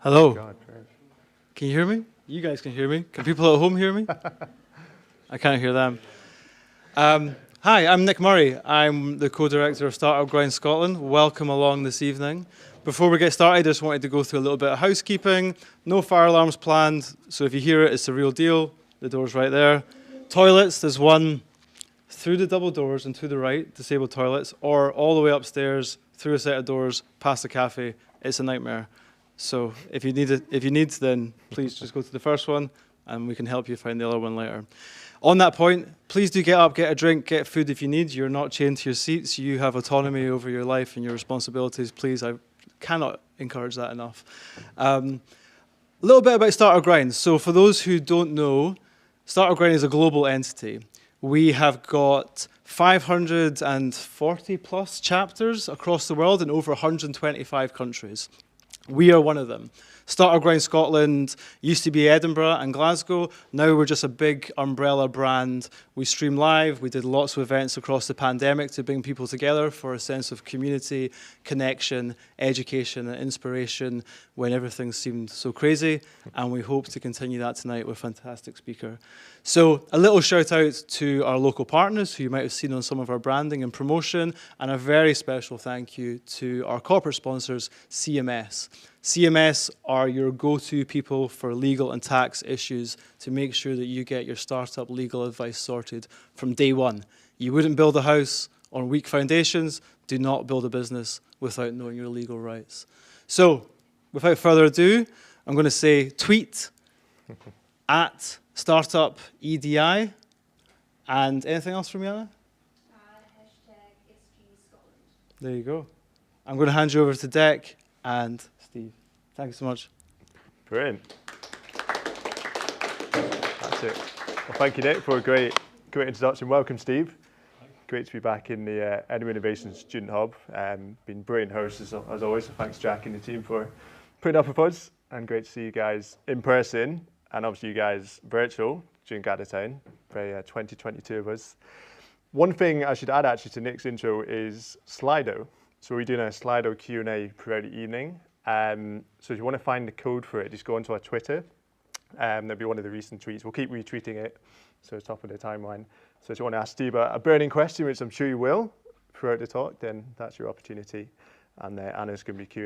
Hello. God, right. Can you hear me? You guys can hear me. Can people at home hear me? I can't hear them. Hi, I'm Nick Murray. I'm the co-director of Startup Grind Scotland. Welcome along this evening. Before we get started, I just wanted to go through a little bit of housekeeping. No fire alarms planned, so if you hear it, it's the real deal. The door's right there. Toilets, there's one through the double doors and to the right, disabled toilets, or all the way upstairs, through a set of doors, past the cafe. It's a nightmare. So if you need, then please just go to the first one, and we can help you find the other one later. On that point, please do get up, get a drink, get food if you need. You're not chained to your seats. You have autonomy over your life and your responsibilities. Please, I cannot encourage that enough. A little bit about Startup Grind. So for those who don't know, Startup Grind is a global entity. We have got 540 plus chapters across the world in over 125 countries. We are one of them. Startup Grind Scotland used to be Edinburgh and Glasgow. Now we're just a big umbrella brand. We stream live. We did lots of events across the pandemic to bring people together for a sense of community, connection, education, and inspiration when everything seemed so crazy. And we hope to continue that tonight with a fantastic speaker. So a little shout out to our local partners who you might have seen on some of our branding and promotion, and a very special thank you to our corporate sponsors, CMS. CMS are your go-to people for legal and tax issues to make sure that you get your startup legal advice sorted from day one. You wouldn't build a house on weak foundations. Do not build a business without knowing your legal rights. So, without further ado, I'm going to say tweet at startup EDI, and anything else from Yana? #SG Scotland. There you go. I'm going to hand you over to Dec and Steve. Thank you so much. Brilliant. That's it. Well, thank you, Nick, for a great introduction. Welcome, Steve. Great to be back in the Edinburgh Innovation Student Hub. Been brilliant hosts as always. So thanks, Jack and the team, for putting up with us. And great to see you guys in person, and obviously you guys virtual during Gathertown. Very 2022 of us. One thing I should add actually to Nick's intro is Slido. So we're doing a Slido Q&A throughout the evening. So if you want to find the code for it, just go onto our Twitter. That'll be one of the recent tweets. We'll keep retweeting it, so it's top of the timeline. So if you want to ask Steve a burning question, which I'm sure you will throughout the talk, then that's your opportunity. And Anna's going to be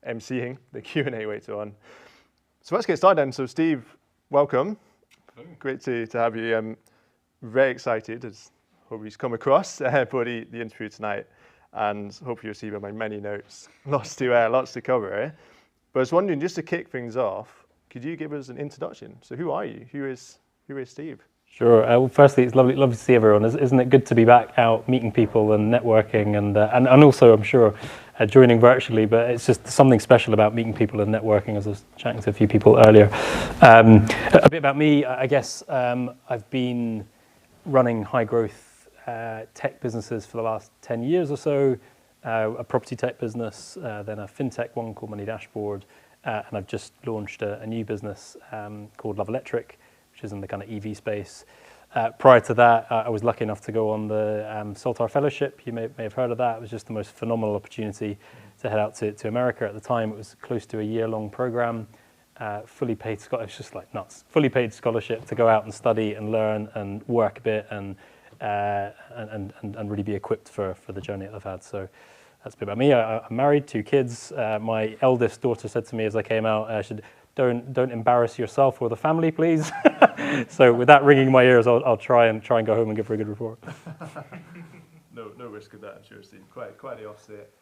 emceeing the Q&A later on. So let's get started then. So Steve, welcome. Great to have you. Very excited, as hope he's come across for the interview tonight. And hope you receive my many notes. Lots to cover. But I was wondering, just to kick things off, could you give us an introduction? So who are you? Who is Steve? Sure. Well, firstly, it's lovely to see everyone. Isn't it good to be back out meeting people and networking and also, I'm sure, joining virtually, but it's just something special about meeting people and networking, as I was chatting to a few people earlier. A bit about me, I guess. I've been running high growth tech businesses for the last 10 years or so, a property tech business, then a FinTech one called Money Dashboard, and I've just launched a new business called loveelectric, which is in the kind of EV space. Prior to that, I was lucky enough to go on the Saltire Fellowship. You may have heard of that. It was just the most phenomenal opportunity to head out to America. At the time, it was close to a year-long program, fully paid scholarship, just like nuts, fully paid scholarship to go out and study and learn and work a bit and really be equipped for the journey that I've had. So that's a bit about me. I'm married, 2 kids. My eldest daughter said to me as I came out, don't embarrass yourself or the family, please. So with that ringing in my ears, I'll try and go home and give her a good report. No risk of that, I'm sure, Steve. Quite the opposite.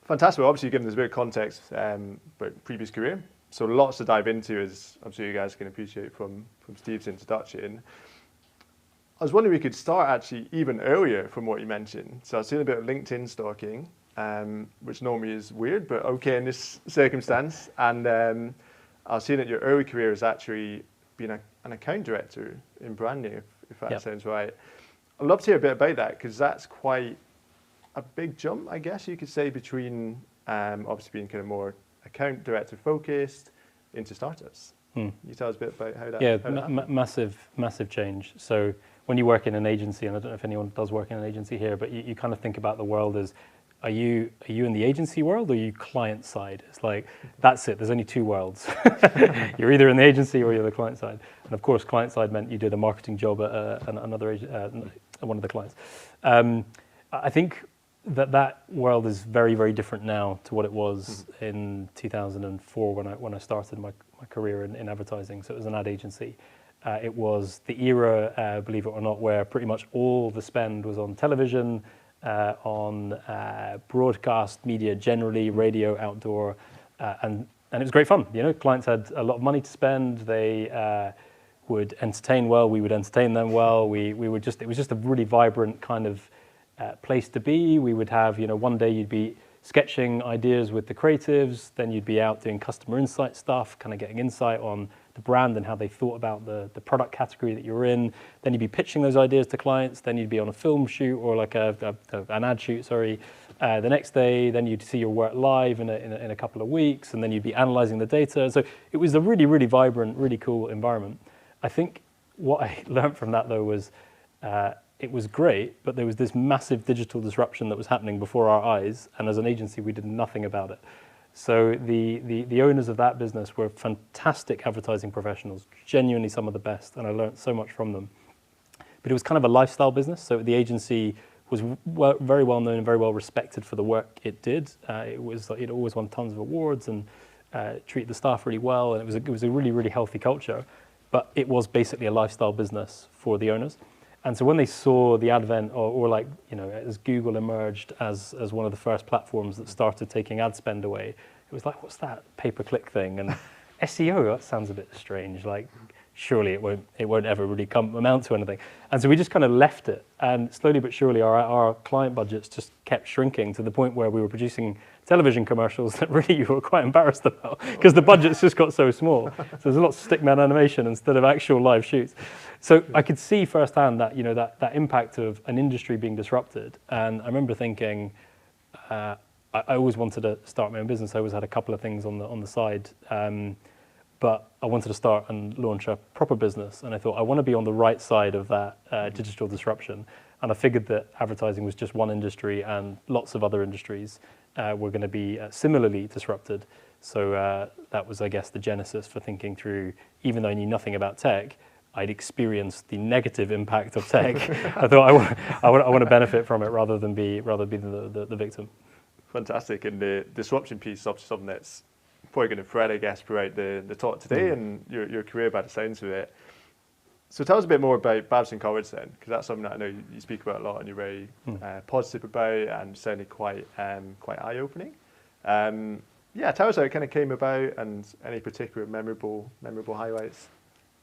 Fantastic. Well, obviously, you've given us a bit of context about previous career. So lots to dive into, as I'm sure you guys can appreciate from Steve's introduction. I was wondering if we could start actually even earlier from what you mentioned. So I've seen a bit of LinkedIn stalking, which normally is weird, but okay in this circumstance. And I've seen that your early career has actually been an account director in branding, if that sounds right. I'd love to hear a bit about that, because that's quite a big jump, I guess you could say, between obviously being kind of more account director focused into startups. Can you tell us a bit about how that happened? Massive change. So when you work in an agency, and I don't know if anyone does work in an agency here, but you kind of think about the world as are you in the agency world or are you client side? It's like, that's it. There's only two worlds. You're either in the agency or you're the client side. And of course, client side meant you did a marketing job at one of the clients. I think that world is very, very different now to what it was in 2004 when I started my career in advertising. So it was an ad agency. It was the era, believe it or not, where pretty much all the spend was on television, on broadcast media generally, radio, outdoor, and it was great fun. Clients had a lot of money to spend. They would entertain well. We would entertain them well. It was just a really vibrant kind of place to be. We would have, one day you'd be sketching ideas with the creatives, then you'd be out doing customer insight stuff, kind of getting insight on the brand and how they thought about the product category that you're in. Then you'd be pitching those ideas to clients. Then you'd be on a film shoot or like an ad shoot, the next day. Then you'd see your work live in a couple of weeks, and then you'd be analyzing the data. So it was a really, really vibrant, really cool environment. I think what I learned from that, though, was it was great, but there was this massive digital disruption that was happening before our eyes, and as an agency, we did nothing about it. So the owners of that business were fantastic advertising professionals, genuinely some of the best, and I learned so much from them. But it was kind of a lifestyle business, so the agency was very well known and very well respected for the work it did. It always won tons of awards and treated the staff really well, and it was a really, really healthy culture. But it was basically a lifestyle business for the owners. And so when they saw the advent, as Google emerged as one of the first platforms that started taking ad spend away, it was like, what's that pay-per-click thing? And SEO, that sounds a bit strange. Like, surely it won't ever really amount to anything. And so we just kind of left it. And slowly but surely, our client budgets just kept shrinking to the point where we were producing television commercials that really you were quite embarrassed about because the budgets just got so small. So there's a lot of stickman animation instead of actual live shoots. So I could see firsthand that, that impact of an industry being disrupted. And I remember thinking, I always wanted to start my own business. I always had a couple of things on the side. But I wanted to start and launch a proper business. And I thought, I want to be on the right side of that digital disruption. And I figured that advertising was just one industry and lots of other industries were going to be similarly disrupted. So that was, I guess, the genesis for thinking through, even though I knew nothing about tech, I'd experienced the negative impact of tech. I thought I want to benefit from it rather than be the victim. Fantastic. And the disruption piece is obviously something that's probably going to thread, I guess, throughout the talk today and your career by the sounds of it. So tell us a bit more about Babson College then, because that's something that I know you speak about a lot and you're very positive about and sounded quite eye-opening. Tell us how it kind of came about and any particular memorable highlights.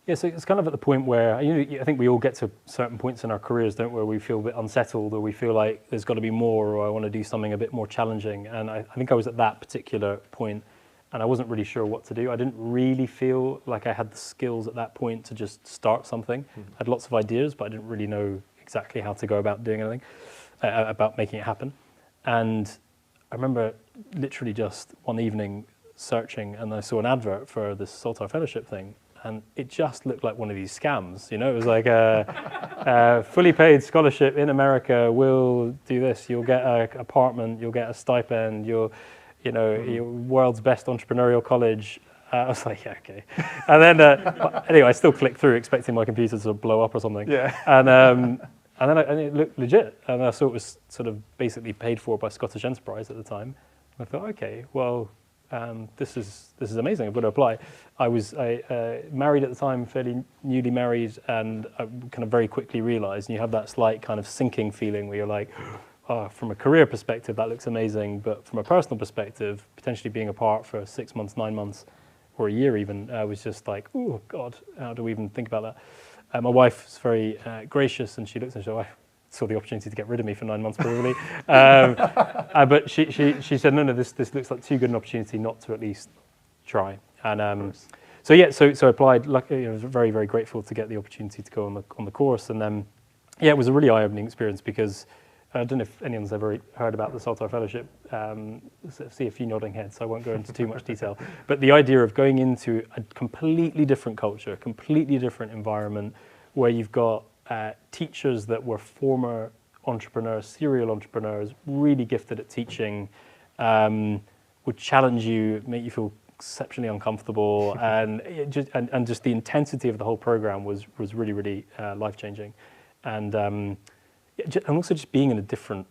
Yeah, so it's kind of at the point where, I think we all get to certain points in our careers, don't we, where we feel a bit unsettled or we feel like there's got to be more or I want to do something a bit more challenging. And I think I was at that particular point and I wasn't really sure what to do. I didn't really feel like I had the skills at that point to just start something. I had lots of ideas, but I didn't really know exactly how to go about doing anything, about making it happen. And I remember literally just one evening searching and I saw an advert for this Saltire Fellowship thing. And it just looked like one of these scams, It was like a fully paid scholarship in America. We'll do this. You'll get an apartment. You'll get a stipend. Your world's best entrepreneurial college. I was like, yeah, okay. And then anyway, I still clicked through, expecting my computer to blow up or something. Yeah. And then it looked legit, and I saw it was sort of basically paid for by Scottish Enterprise at the time. I thought, okay, well. This is amazing. I've got to apply. I was married at the time, fairly newly married, and I kind of very quickly realised. And you have that slight kind of sinking feeling where you're like, oh, from a career perspective, that looks amazing, but from a personal perspective, potentially being apart for 6 months, 9 months, or a year even, I was just like, oh God, how do we even think about that? My wife's very gracious, and she looks and she goes, saw the opportunity to get rid of me for 9 months probably. But she said, no, this looks like too good an opportunity not to at least try. And so I applied. Luckily, I was very, very grateful to get the opportunity to go on the course. And it was a really eye-opening experience because I don't know if anyone's ever heard about the Saltire Fellowship. See a few nodding heads, so I won't go into too much detail. But the idea of going into a completely different culture, completely different environment, where you've got teachers that were former entrepreneurs, serial entrepreneurs, really gifted at teaching, would challenge you, make you feel exceptionally uncomfortable, and just the intensity of the whole program was really, really life-changing. And also just being in a different,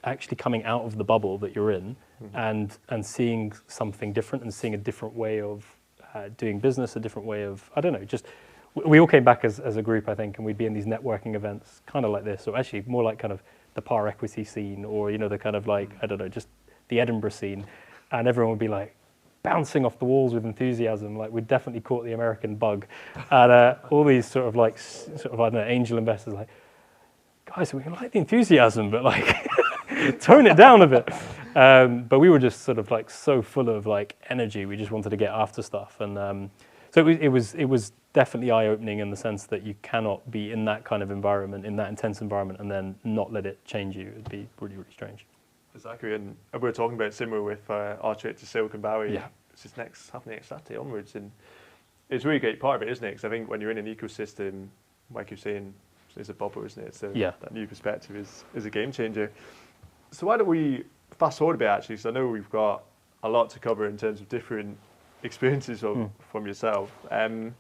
actually coming out of the bubble that you're in, and seeing something different, and seeing a different way of doing business, a different way of, I don't know, just, we all came back as a group, I think, and we'd be in these networking events, kind of like this, or actually more like kind of the par equity scene, or, the kind of like, I don't know, just the Edinburgh scene, and everyone would be like bouncing off the walls with enthusiasm, like we'd definitely caught the American bug. And all these sort of, I don't know, angel investors like, guys, we like the enthusiasm, but like, tone it down a bit. But we were just sort of like so full of like energy. We just wanted to get after stuff, and so it was definitely eye-opening in the sense that you cannot be in that kind of environment, in that intense environment, and then not let it change you. It'd be really, really strange. Exactly, and we were talking about similar with our trip to Silicon Valley. Yeah. Which is happening next Saturday onwards, and it's a really great part of it, isn't it? Because I think when you're in an ecosystem, like you're saying, it's a bubble, isn't it? So that new perspective is a game changer. So why don't we fast forward a bit, actually? So I know we've got a lot to cover in terms of different experiences from yourself. Am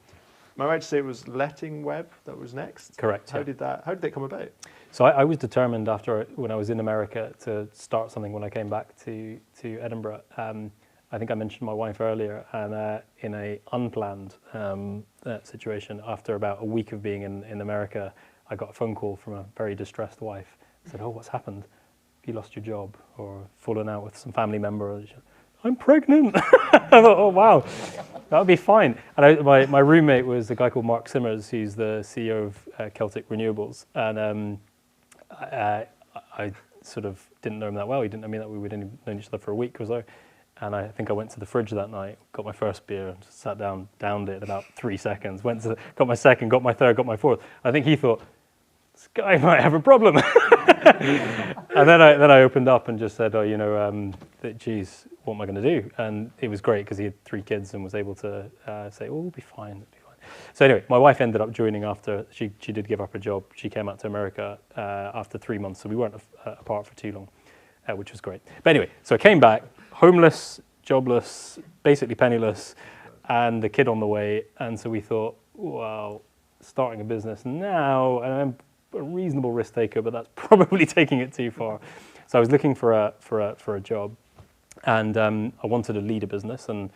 I right to say it was Letting Web that was next? Correct. How did that come about? So I was determined when I was in America to start something when I came back to Edinburgh. I think I mentioned my wife earlier, and in a unplanned situation, after about a week of being in America, I got a phone call from a very distressed wife. Said, "Oh, what's happened? You lost your job or fallen out with some family member?" I'm pregnant. I thought, oh wow, that would be fine. And my roommate was a guy called Mark Simmers, who's the CEO of Celtic Renewables, and I sort of didn't know him that well. He didn't know me that we would only known each other for a week or so. And I think I went to the fridge that night, got my first beer, and just sat down, downed it in about 3 seconds. Got my second, got my third, got my fourth. I think he thought, this guy might have a problem. And then I opened up and just said, geez, what am I going to do? And it was great because he had 3 kids and was able to say, oh, we'll be fine. It'll be fine. So anyway, my wife ended up joining after she did give up her job. She came out to America after 3 months, so we weren't apart for too long, which was great. But anyway, so I came back, homeless, jobless, basically penniless, and the kid on the way. And so we thought, well, starting a business now, and I'm a reasonable risk taker, but that's probably taking it too far. So I was looking for a job, and I wanted to lead a business, and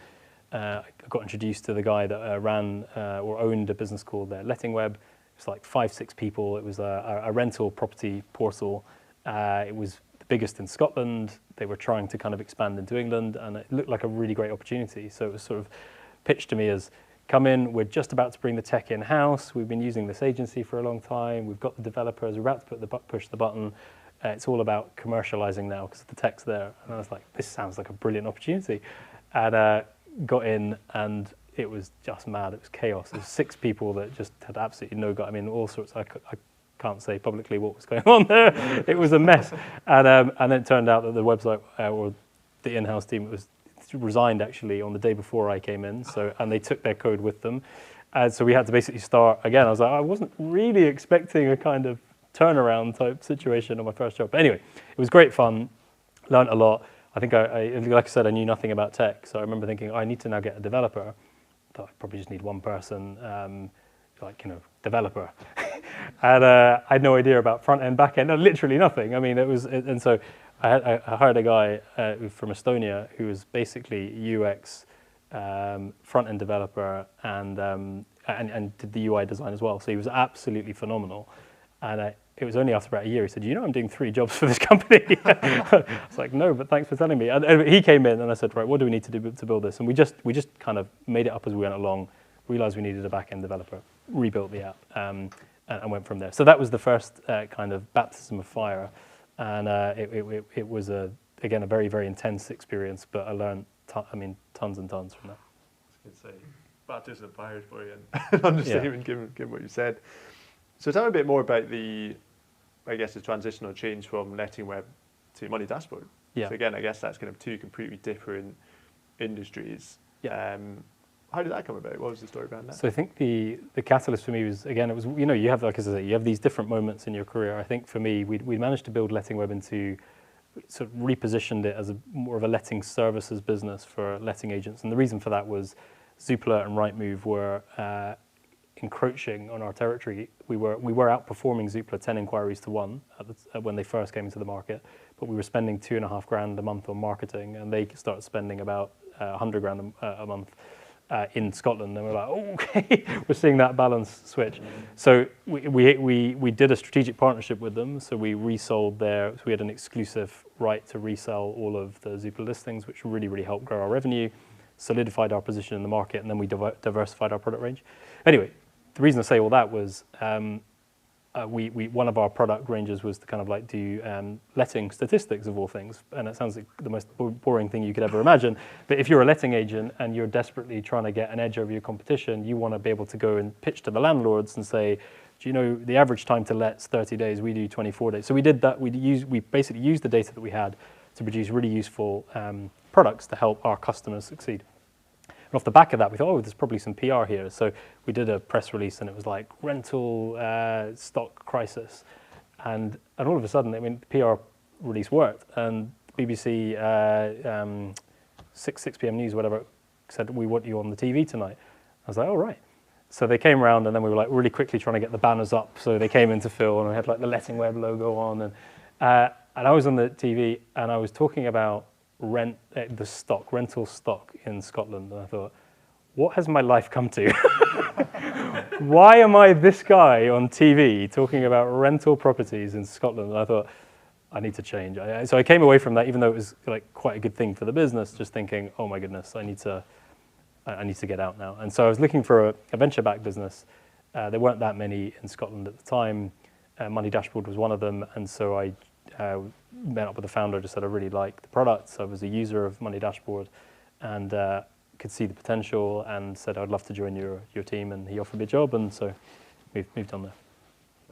I got introduced to the guy that ran or owned a business called Letting Web. It was like 5-6 people. It was a rental property portal. It was the biggest in Scotland. They were trying to kind of expand into England, and it looked like a really great opportunity. So it was sort of pitched to me as, come in, we're just about to bring the tech in-house. We've been using this agency for a long time. We've got the developers. We're about to push the button. It's all about commercializing now because the tech's there. And I was like, this sounds like a brilliant opportunity. And got in, and it was just mad. It was chaos. There was 6 people that just had absolutely no gut. I mean, all sorts. I can't say publicly what was going on there. It was a mess. And then it turned out that the website or the in-house team was resigned actually on the day before I came in. And they took their code with them. So we had to basically start again. I was like, I wasn't really expecting a kind of turnaround type situation on my first job. But anyway, it was great fun. Learned a lot. I think like I said, I knew nothing about tech. So I remember thinking, I need to now get a developer. I thought I probably just need one person, developer. And I had no idea about front end, back end, no, literally nothing. I mean, and so I hired a guy from Estonia who was basically UX front end developer and did the UI design as well. So he was absolutely phenomenal. And it was only after about a year he said, I'm doing 3 jobs for this company. I was like, no, but thanks for telling me. And he came in and I said, right, what do we need to do to build this? And we just kind of made it up as we went along, realized we needed a back-end developer, rebuilt the app, and went from there. So that was the first kind of baptism of fire. And it was, again, a very, very intense experience, but I learned, tons and tons from that. I was going to say, baptism of fire for you, and understatement given what you said. So tell me a bit more about the transition or change from Letting Web to Money Dashboard. Yeah. So again, I guess that's kind of 2 completely different industries. Yeah. How did that come about? What was the story behind that? So I think the catalyst for me was, again, it was, you have, like I say, you have these different moments in your career. I think for me, we managed to build Letting Web into, sort of repositioned it as more of a letting services business for letting agents. And the reason for that was Zoopla and Rightmove were encroaching on our territory. We were outperforming Zoopla 10 inquiries to 1 when they first came into the market, but we were spending $2,500 a month on marketing, and they started spending about $100,000 a month in Scotland. And we're like, oh, okay, we're seeing that balance switch. So we did a strategic partnership with them. So we resold so we had an exclusive right to resell all of the Zoopla listings, which really, really helped grow our revenue, solidified our position in the market, and then we diversified our product range. Anyway, the reason I say all that was one of our product ranges was to kind of like do letting statistics of all things, and it sounds like the most boring thing you could ever imagine. But if you're a letting agent and you're desperately trying to get an edge over your competition, you want to be able to go and pitch to the landlords and say, do you know the average time to let's 30 days? We do 24 days. So we did that. We basically used the data that we had to produce really useful products to help our customers succeed. And off the back of that, we thought, oh, there's probably some PR here. So we did a press release, and it was like rental stock crisis. And all of a sudden, I mean, the PR release worked. And BBC 6 p.m. News, whatever, said, we want you on the TV tonight. I was like, oh, right. So they came around, and then we were like really quickly trying to get the banners up. So they came into Phil, and we had like the Letting Web logo on. And I was on the TV, and I was talking about rental stock in Scotland, and I thought, what has my life come to? Why am I this guy on TV talking about rental properties in Scotland? And I thought, I need to change. So I came away from that, even though it was like quite a good thing for the business, just thinking, oh my goodness, I need to get out now. And so I was looking for a venture-backed business. There weren't that many in Scotland at the time. Money Dashboard was one of them, and so I met up with the founder, just said I really liked the product. So I was a user of Money Dashboard and could see the potential, and said I'd love to join your team, and he offered me a job, and so we've moved on there.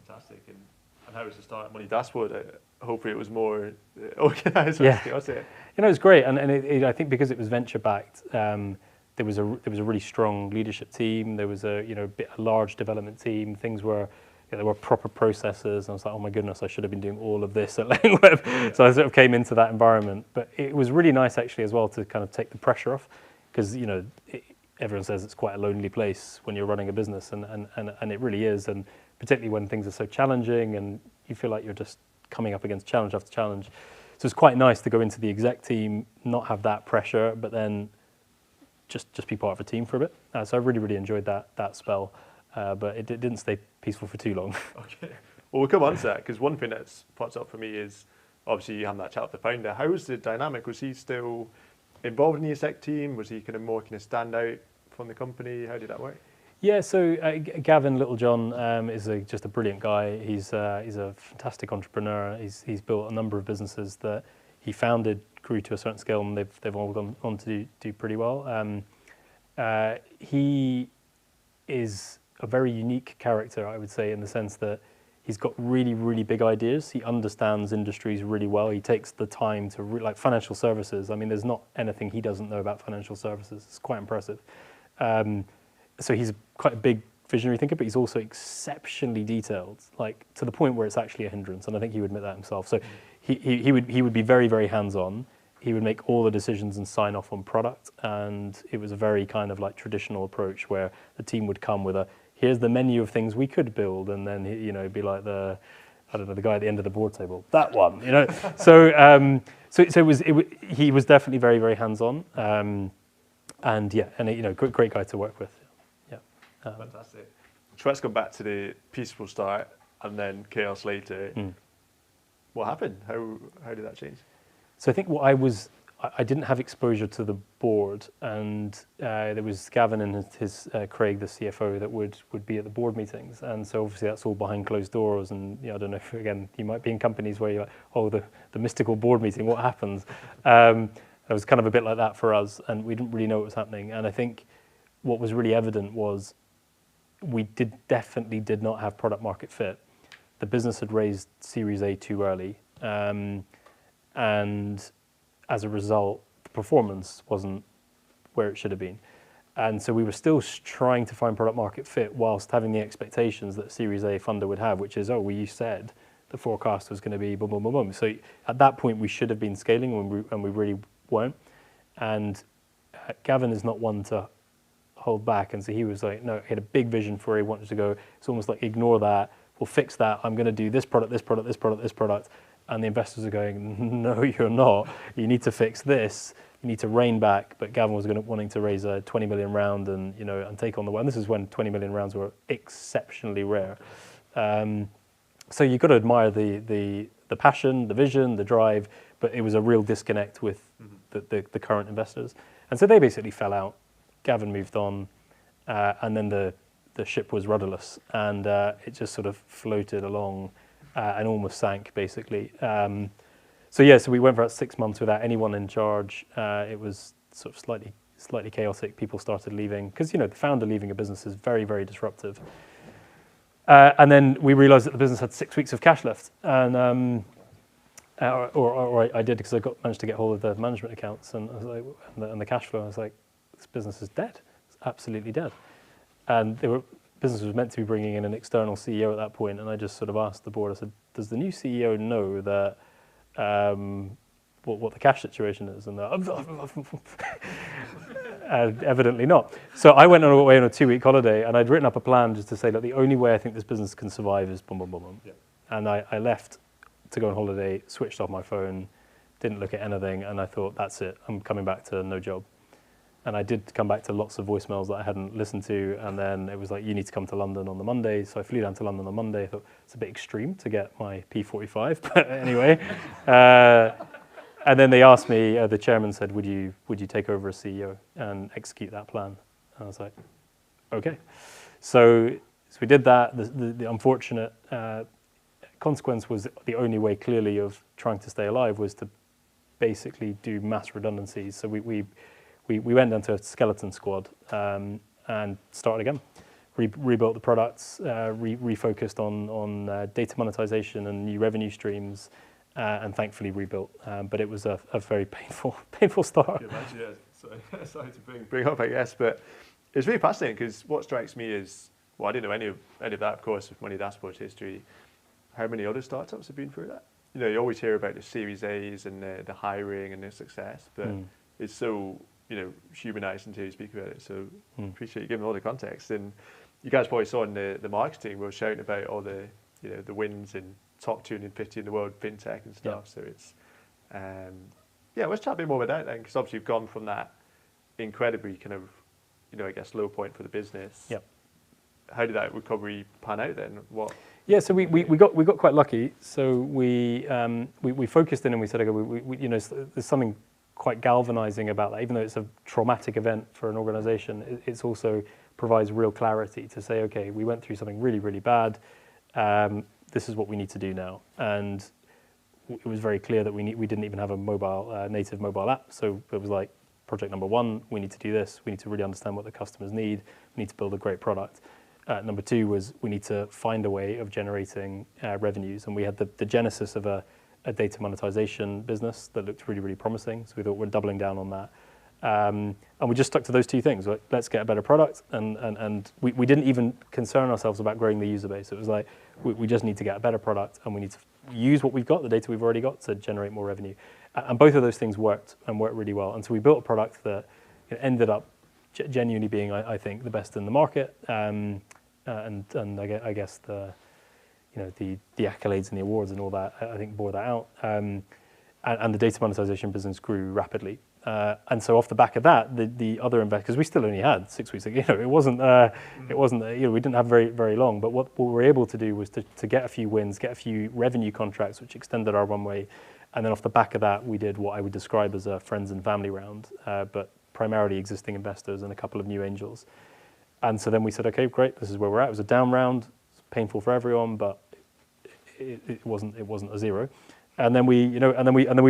Fantastic. And how was the start at Money Dashboard? Hopefully it was more organised. Yeah. I'll say it. It was great, and I think because it was venture backed, there was a really strong leadership team. There was a large development team. Things were. There were proper processes, and I was like, oh my goodness, I should have been doing all of this at Letting Web. So I sort of came into that environment. But it was really nice actually as well to kind of take the pressure off, because everyone says it's quite a lonely place when you're running a business, and it really is, and particularly when things are so challenging and you feel like you're just coming up against challenge after challenge. So it's quite nice to go into the exec team, not have that pressure, but then just be part of a team for a bit. So I really, really enjoyed that spell. But it didn't stay peaceful for too long. Okay. Well, we'll come on to that, because one thing that's popped up for me is obviously you had that chat with the founder. How was the dynamic? Was he still involved in the exec team? Was he kind of stand out from the company? How did that work? Yeah, so Gavin Littlejohn is just a brilliant guy. He's a fantastic entrepreneur. He's built a number of businesses that he founded, grew to a certain scale, and they've all gone on to do pretty well. He is a very unique character, I would say, in the sense that he's got really, really big ideas. He understands industries really well. He takes the time to, like financial services. I mean, there's not anything he doesn't know about financial services. It's quite impressive. So he's quite a big visionary thinker, but he's also exceptionally detailed, like to the point where it's actually a hindrance. And I think he would admit that himself. So he would be very, very hands-on. He would make all the decisions and sign off on product. And it was a very kind of like traditional approach where the team would come with here's the menu of things we could build, and then it'd be like the guy at the end of the board table, that one, So he was definitely very, very hands-on, and great guy to work with. Yeah. Fantastic. So let's go back to the peaceful start and then chaos later. What happened? How did that change? So I think I didn't have exposure to the board, and there was Gavin and his Craig, the CFO, that would be at the board meetings, and so obviously that's all behind closed doors. And I don't know if again you might be in companies where you're like, oh, the mystical board meeting, what happens? It was kind of a bit like that for us, and we didn't really know what was happening. And I think what was really evident was we definitely did not have product market fit. The business had raised Series A too early, and as a result, the performance wasn't where it should have been. And so we were still trying to find product market fit whilst having the expectations that Series A funder would have, which is, oh, well, you said the forecast was going to be boom, boom, boom, boom. So at that point, we should have been scaling, and we really weren't. And Gavin is not one to hold back. And so he was like, no, he had a big vision for where he wanted to go. It's almost like, ignore that. We'll fix that. I'm going to do this product, this product, this product, this product. And the investors are going, no, you're not. You need to fix this. You need to rein back. But Gavin was wanting to raise a 20 million round and take on the world. And this is when 20 million rounds were exceptionally rare. So you've got to admire the passion, the vision, the drive, but it was a real disconnect with the current investors. And so they basically fell out. Gavin moved on, and then the ship was rudderless, and it just sort of floated along and almost sank, basically. So we went for about 6 months without anyone in charge. It was sort of slightly chaotic. People started leaving because the founder leaving a business is very, very disruptive. And then we realized that the business had 6 weeks of cash left, and or I did because I managed to get hold of the management accounts and I was like, and the cash flow. I was like, this business is dead. It's absolutely dead. And business was meant to be bringing in an external CEO at that point, and I just sort of asked the board. I said, does the new CEO know that what the cash situation is? And evidently not. So I went away on a 2-week holiday, and I'd written up a plan just to say that the only way I think this business can survive is boom, boom, boom, boom. Yeah. And I left to go on holiday, switched off my phone, didn't look at anything, and I thought, that's it. I'm coming back to no job. And I did come back to lots of voicemails that I hadn't listened to, and then it was like, you need to come to London on the Monday. So I flew down to London on Monday. I thought, it's a bit extreme to get my P45, but anyway. And then they asked me, the chairman said, would you take over as CEO and execute that plan? And I was like, okay. So we did that. The unfortunate consequence was the only way, clearly, of trying to stay alive was to basically do mass redundancies. So we went down to a skeleton squad and started again. Rebuilt the products, refocused on data monetization and new revenue streams, and thankfully rebuilt. But it was a very painful start. Imagine, yeah. Sorry to bring up, I guess, but it's really fascinating because what strikes me is, well, I didn't know any of that, of course, with Money Dashboard's history. How many other startups have been through that? You always hear about the Series A's and the hiring and the success, but it's so humanized until you speak about it. So appreciate you giving all the context. And you guys probably saw in the marketing, we were shouting about all the the wins in top 250 in the world, FinTech and stuff. Yeah. So it's let's chat a bit more about that then, because obviously you've gone from that incredibly kind of I guess low point for the business. Yep. How did that recovery pan out then? What? Yeah, so we got quite lucky. So we focused in and we said, okay, there's something quite galvanizing about that. Even though it's a traumatic event for an organization, it's also provides real clarity to say, okay, we went through something really, really bad. This is what we need to do now. And it was very clear that we didn't even have a native mobile app. So it was like, project number 1, we need to do this. We need to really understand what the customers need. We need to build a great product. Number 2 was we need to find a way of generating revenues. And we had the genesis of a data monetization business that looked really, really promising. So we thought we're doubling down on that. And we just stuck to those 2 things. Like, let's get a better product. And we didn't even concern ourselves about growing the user base. It was like, we just need to get a better product and we need to use what we've got, the data we've already got, to generate more revenue. And both of those things worked really well. And so we built a product that ended up genuinely being, I think, the best in the market. And I guess the accolades and the awards and all that, I think, bore that out. And the data monetization business grew rapidly. And so off the back of that, the other investors, because we still only had 6 weeks, it wasn't, we didn't have very, very long. But what we were able to do was to get a few wins, get a few revenue contracts, which extended our runway. And then off the back of that, we did what I would describe as a friends and family round, but primarily existing investors and a couple of new angels. And so then we said, okay, great, this is where we're at. It was a down round, it's painful for everyone, but it wasn't a zero. And then we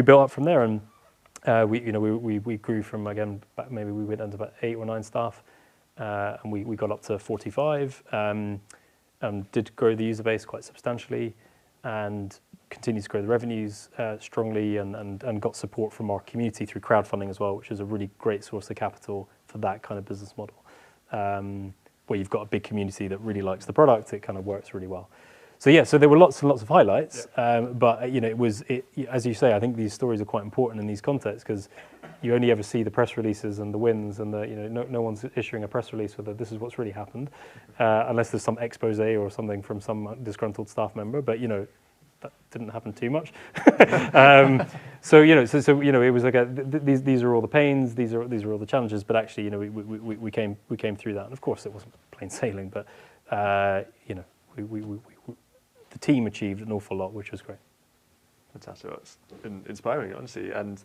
built up from there, and we grew from, again, maybe we went down to about 8 or 9 staff, and we got up to 45. Did grow the user base quite substantially, and continued to grow the revenues strongly, and got support from our community through crowdfunding as well, which is a really great source of capital for that kind of business model, where you've got a big community that really likes the product. It kind of works really well. So yeah, so there were lots and lots of highlights, but as you say, I think these stories are quite important in these contexts because you only ever see the press releases and the wins, and no one's issuing a press release with this is what's really happened, unless there's some expose or something from some disgruntled staff member. But that didn't happen too much. So it was like these are all the pains, these are all the challenges, but actually we came through that, and of course it wasn't plain sailing, but the team achieved an awful lot, which was great. Fantastic. That's inspiring, honestly. And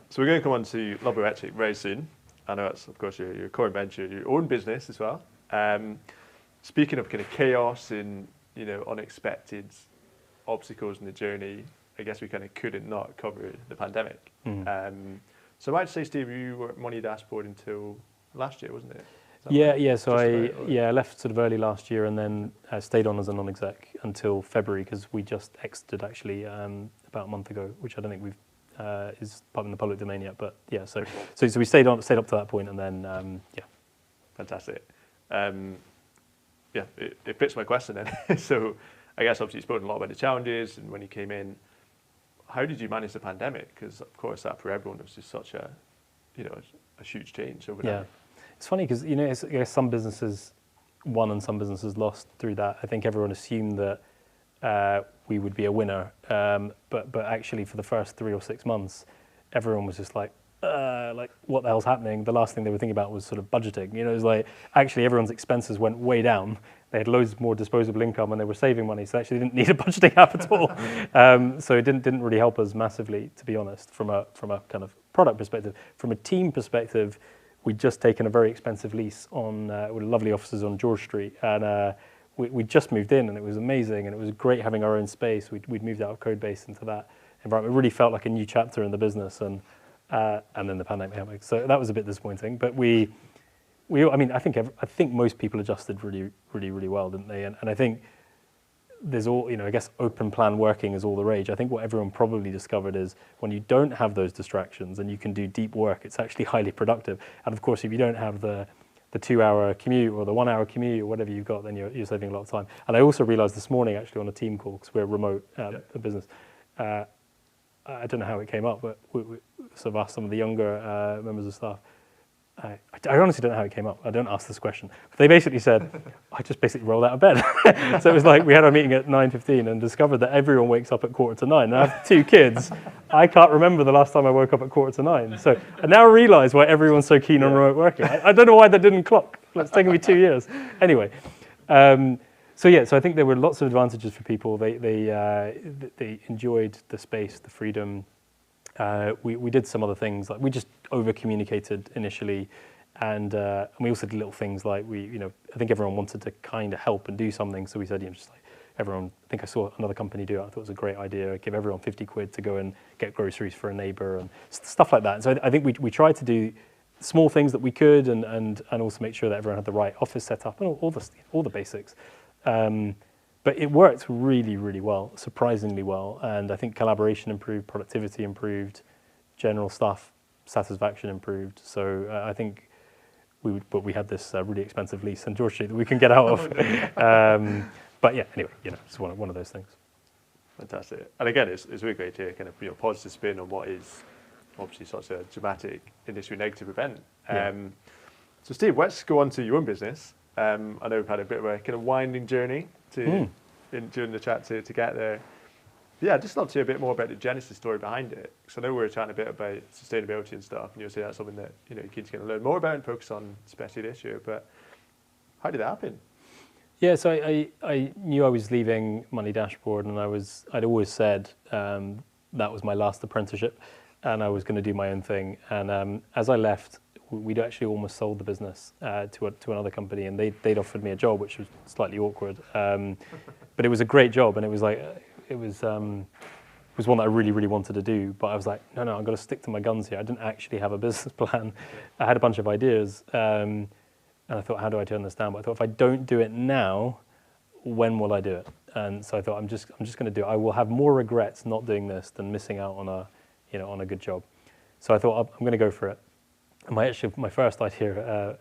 so we're going to come on to loveelectric very soon. I know that's, of course, your core venture, your own business as well. Speaking of kind of chaos and unexpected obstacles in the journey, I guess we kind of couldn't not cover the pandemic. So I might say, Steve, you were at Money Dashboard until last year, wasn't it? Yeah. So I left sort of early last year and then stayed on as a non-exec until February because we just exited actually about a month ago, which I don't think we've is in the public domain yet. But yeah, so we stayed up to that point and then Fantastic. It fits my question then. So I guess obviously you've spoken a lot about the challenges and when you came in, how did you manage the pandemic? Because of course that for everyone was just such a huge change overnight. Yeah. It's funny because, I guess some businesses won and some businesses lost through that. I think everyone assumed that we would be a winner. But actually for the first 3 or 6 months, everyone was just like, what the hell's happening? The last thing they were thinking about was sort of budgeting. It was like, actually everyone's expenses went way down. They had loads more disposable income and they were saving money. So actually they didn't need a budgeting app at all. So it didn't really help us massively, to be honest, from a kind of product perspective. From a team perspective, we'd just taken a very expensive lease on with lovely offices on George Street, and we just moved in, and it was amazing, and it was great having our own space. We'd moved out of Codebase into that environment. It really felt like a new chapter in the business, and then the pandemic happened. So that was a bit disappointing. But I think most people adjusted really, really, really well, didn't they? And I think there's all, I guess open plan working is all the rage. I think what everyone probably discovered is when you don't have those distractions and you can do deep work, it's actually highly productive. And of course, if you don't have the 2-hour commute or the 1-hour commute or whatever you've got, then you're saving a lot of time. And I also realized this morning actually on a team call, because we're a remote a business, I don't know how it came up, but we sort of asked some of the younger members of staff, I honestly don't know how it came up. I don't ask this question. But they basically said, I just basically rolled out of bed. So it was like we had our meeting at 9:15 and discovered that everyone wakes up at 8:45. And I have 2 kids. I can't remember the last time I woke up at 8:45. So I now realize why everyone's so keen on remote working. I don't know why that didn't clock. It's taken me 2 years. Anyway, so I think there were lots of advantages for people. They enjoyed the space, the freedom. We did some other things, like we just over-communicated initially, and we also did little things like I think everyone wanted to kind of help and do something, so we said, just like everyone, I think I saw another company do it, I thought it was a great idea, give everyone 50 quid to go and get groceries for a neighbour and stuff like that. And so I think we tried to do small things that we could and also make sure that everyone had the right office set up and all the basics. But it worked really, really well, surprisingly well. And I think collaboration improved, productivity improved, general staff satisfaction improved. So I think we had this really expensive lease in George Street that we can get out of. But yeah, anyway, it's one of those things. Fantastic. And again, it's really great to hear kind of positive spin on what is obviously such a dramatic industry negative event. So Steve, let's go on to your own business. I know we've had a bit of a kind of winding journey during the chat to get there. Yeah, I'd just love to hear a bit more about the genesis story behind it. Because I know we were chatting a bit about sustainability and stuff, and you'll say that's something that you're keen to kind of learn more about and focus on, especially this year. But how did that happen? Yeah, so I knew I was leaving Money Dashboard, and I'd always said that was my last apprenticeship, and I was going to do my own thing. And as I left, we'd actually almost sold the business to another company, and they'd offered me a job, which was slightly awkward. But it was a great job, and it was one that I really, really wanted to do. But I was like, no, I've got to stick to my guns here. I didn't actually have a business plan. I had a bunch of ideas, and I thought, how do I turn this down? But I thought, if I don't do it now, when will I do it? And so I thought, I'm just going to do it. I will have more regrets not doing this than missing out on a good job. So I thought, I'm going to go for it. My first idea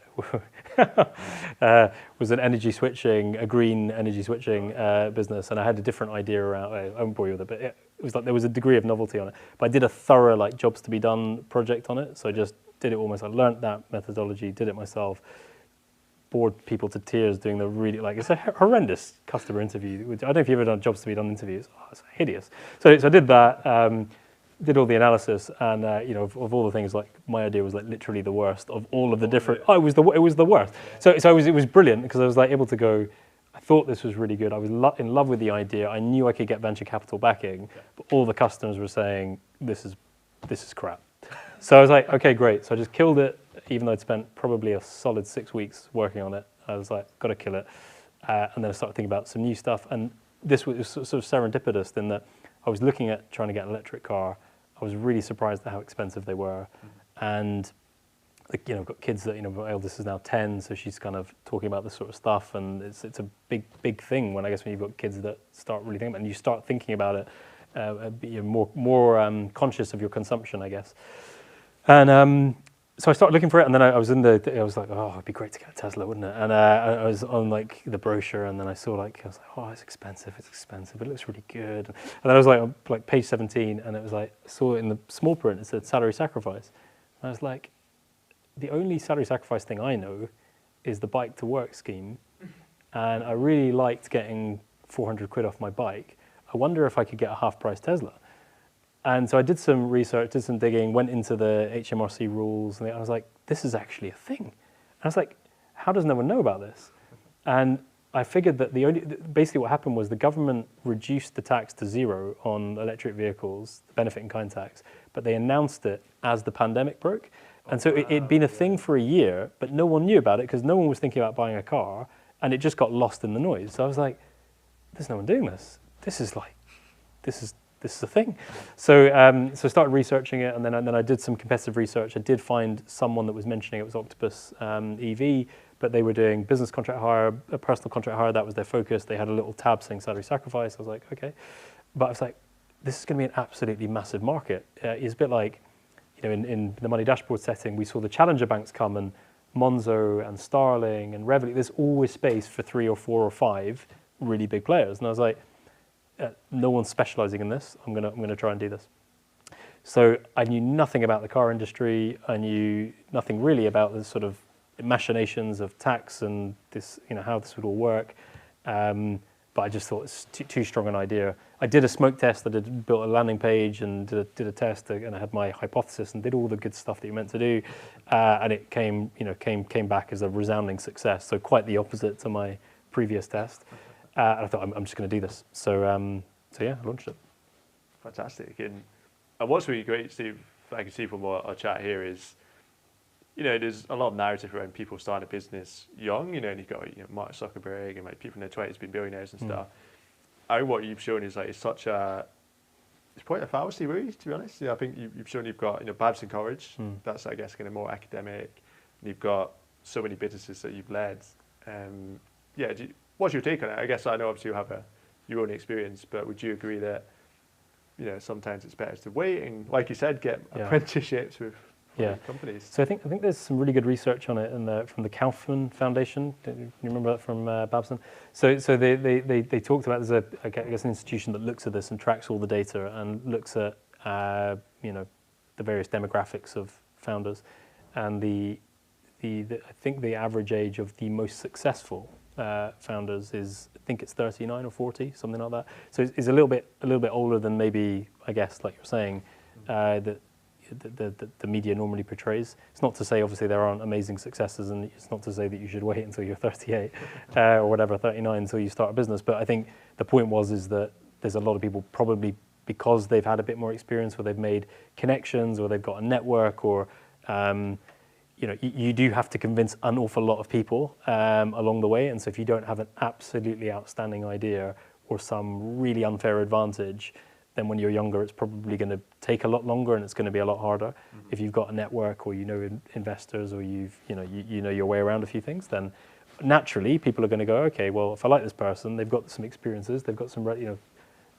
was an energy switching, a green energy switching business, and I had a different idea around. I won't bore you with it, but it was like there was a degree of novelty on it. But I did a thorough like jobs to be done project on it, so I just did it all myself. Learned that methodology, did it myself. Bored people to tears doing the really it's a horrendous customer interview. I don't know if you've ever done jobs to be done interviews. Oh, it's hideous. So I did that. Did all the analysis, and of all the things, like my idea was like literally the worst of all of the different. Oh, it was the worst. So it was brilliant because I was like able to go. I thought this was really good. I was in love with the idea. I knew I could get venture capital backing, but all the customers were saying this is crap. So I was like, okay, great. So I just killed it, even though I'd spent probably a solid 6 weeks working on it. I was like, got to kill it, and then I started thinking about some new stuff. And this was sort of serendipitous in that I was looking at trying to get an electric car. I was really surprised at how expensive they were, and I've got kids that my eldest is now 10, so she's kind of talking about this sort of stuff, and it's a big thing when you've got kids that start really thinking about it, and you start thinking about it, you're more conscious of your consumption, I guess, and so I started looking for it, and then I was like, oh, it'd be great to get a Tesla, wouldn't it? And I was on like the brochure, and then I was like, oh, it's expensive, but it looks really good. And then I was like page 17, and it was like, I saw it in the small print, it said salary sacrifice. And I was like, the only salary sacrifice thing I know is the bike to work scheme, and I really liked getting 400 quid off my bike. I wonder if I could get a half price Tesla. And so I did some research, did some digging, went into the HMRC rules, and I was like, this is actually a thing. And I was like, how does no one know about this? And I figured that basically what happened was the government reduced the tax to 0 on electric vehicles, the benefit in kind tax, but they announced it as the pandemic broke. And so it'd been a thing for a year, but no one knew about it because no one was thinking about buying a car, and it just got lost in the noise. So I was like, there's no one doing this. This is a thing. So I started researching it, and then I did some competitive research. I did find someone that was mentioning it was Octopus EV, but they were doing business contract hire, a personal contract hire. That was their focus. They had a little tab saying salary sacrifice. I was like, okay. But I was like, this is going to be an absolutely massive market. It's a bit like, in the money dashboard setting, we saw the challenger banks come, and Monzo and Starling and Revolut. There's always space for 3 or 4 or 5 really big players. And I was like, no one's specializing in this. I'm gonna try and do this. So I knew nothing about the car industry. I knew nothing really about the sort of machinations of tax and this, how this would all work. But I just thought it's too strong an idea. I did a smoke test. I built a landing page and did a test, and I had my hypothesis and did all the good stuff that you're meant to do, and it came back as a resounding success. So quite the opposite to my previous test. And I thought, I'm just going to do this. So yeah, I launched it. Fantastic. And what's really great, Steve, I can see from our chat here is, there's a lot of narrative around people starting a business young, and you've got Mark Zuckerberg and like people in their 20s being billionaires and stuff. I think what you've shown is like it's quite a fallacy, really, to be honest. I think you've shown you've got Babson College. That's, I guess, kind of more academic. And you've got so many businesses that you've led. What's your take on it? I guess I know obviously you have your own experience, but would you agree that sometimes it's better to wait and, like you said, get apprenticeships with companies? So I think there's some really good research on it from the Kaufman Foundation. Do you remember that from Babson? So they talked about there's I guess an institution that looks at this and tracks all the data and looks at the various demographics of founders, and I think the average age of the most successful founders is, I think it's 39 or 40, something like that. So it's a little bit older than maybe, I guess, like you're saying, that the media normally portrays. It's not to say obviously there aren't amazing successes, and it's not to say that you should wait until you're 38 or whatever, 39 until you start a business. But I think the point is that there's a lot of people probably because they've had a bit more experience, or they've made connections, or they've got a network, or you do have to convince an awful lot of people along the way. And so if you don't have an absolutely outstanding idea or some really unfair advantage, then when you're younger, it's probably going to take a lot longer, and it's going to be a lot harder. If you've got a network, or investors, or you know your way around a few things, then naturally people are going to go, okay, well, if I like this person, they've got some experiences, they've got some,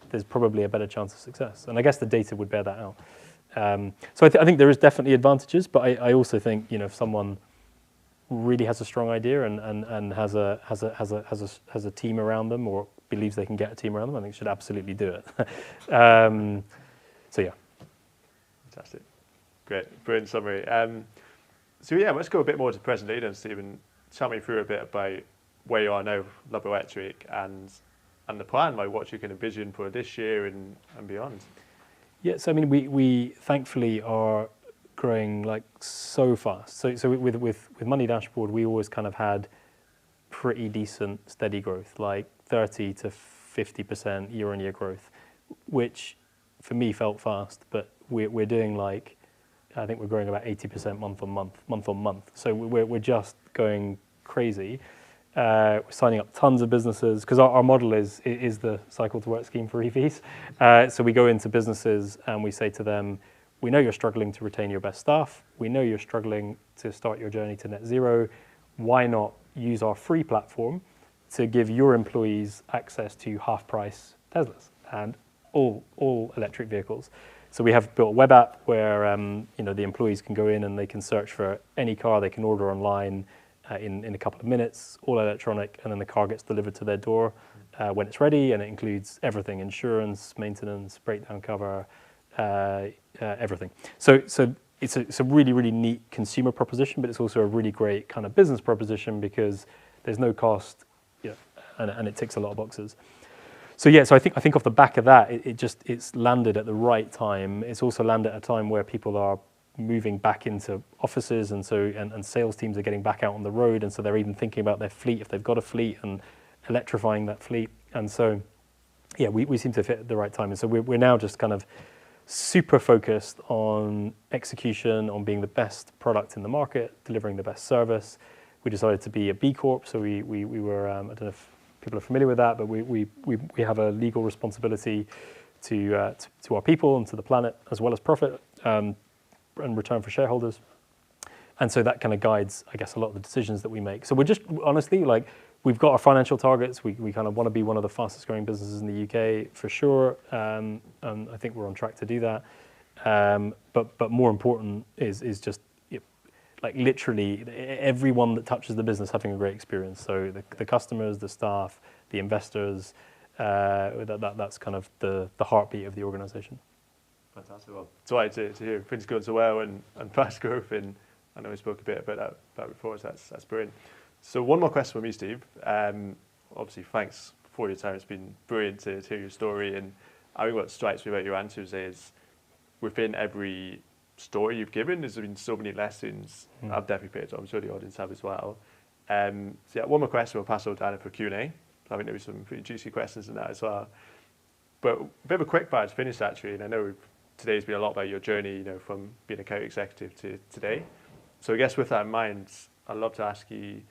there's probably a better chance of success. And I guess the data would bear that out. So I think there is definitely advantages, but I also think, you know, if someone really has a strong idea and has a team around them, or believes they can get a team around them, I think should absolutely do it. So yeah. Fantastic. Great. Brilliant summary. So yeah, let's go a bit more to present day then, Stephen. Tell me through a bit about where you are now, Love Electric, and the plan, like what you can envision for this year and beyond. Yeah, so I mean, we thankfully are growing like so fast. So with Money Dashboard, we always kind of had pretty decent steady growth, like 30 to 50% year-on-year growth, which for me felt fast, but we're doing like, I think we're growing about 80% month on month. So we're just going crazy. We're signing up tons of businesses because our model is the cycle to work scheme for EVs. So we go into businesses and we say to them, we know you're struggling to retain your best staff. We know you're struggling to start your journey to net zero. Why not use our free platform to give your employees access to half price Teslas and all electric vehicles? So we have built a web app where you know, the employees can go in and they can search for any car they can order online in a couple of minutes, all electronic, and then the car gets delivered to their door when it's ready, and it includes everything: insurance, maintenance, breakdown cover, everything. So it's a really, really neat consumer proposition, but it's also a really great kind of business proposition because there's no cost, you know, and it ticks a lot of boxes. So yeah, so I think off the back of that, it's landed at the right time. It's also landed at a time where people are moving back into offices, and sales teams are getting back out on the road, and so they're even thinking about their fleet if they've got a fleet and electrifying that fleet. And so yeah, we seem to fit at the right time. And so we're now just kind of super focused on execution, on being the best product in the market, delivering the best service. We decided to be a B Corp, so we were I don't know if people are familiar with that, but we have a legal responsibility to our people and to the planet, as well as profit and return for shareholders. And so that kind of guides, I guess, a lot of the decisions that we make. So we're just, honestly, like, we've got our financial targets. We kind of want to be one of the fastest growing businesses in the UK for sure. And I think we're on track to do that. But more important is just, like, literally everyone that touches the business having a great experience. So the customers, the staff, the investors, that's kind of the heartbeat of the organization. Fantastic. Well, delighted to hear things going so well and fast growth. And I know we spoke a bit about that before, so that's brilliant. So one more question from me, Steve. Obviously, thanks for your time. It's been brilliant to hear your story. And I think what strikes me about your answers is within every story you've given, there's been so many lessons. I've definitely picked up. I'm sure the audience have as well. So yeah, one more question. We'll pass over to Anna for Q&A. I think there'll be some pretty juicy questions in that as well. But a bit of a quick fire to finish, actually. And I know today's been a lot about your journey, from being a account executive to today. So I guess with that in mind, I'd love to ask you,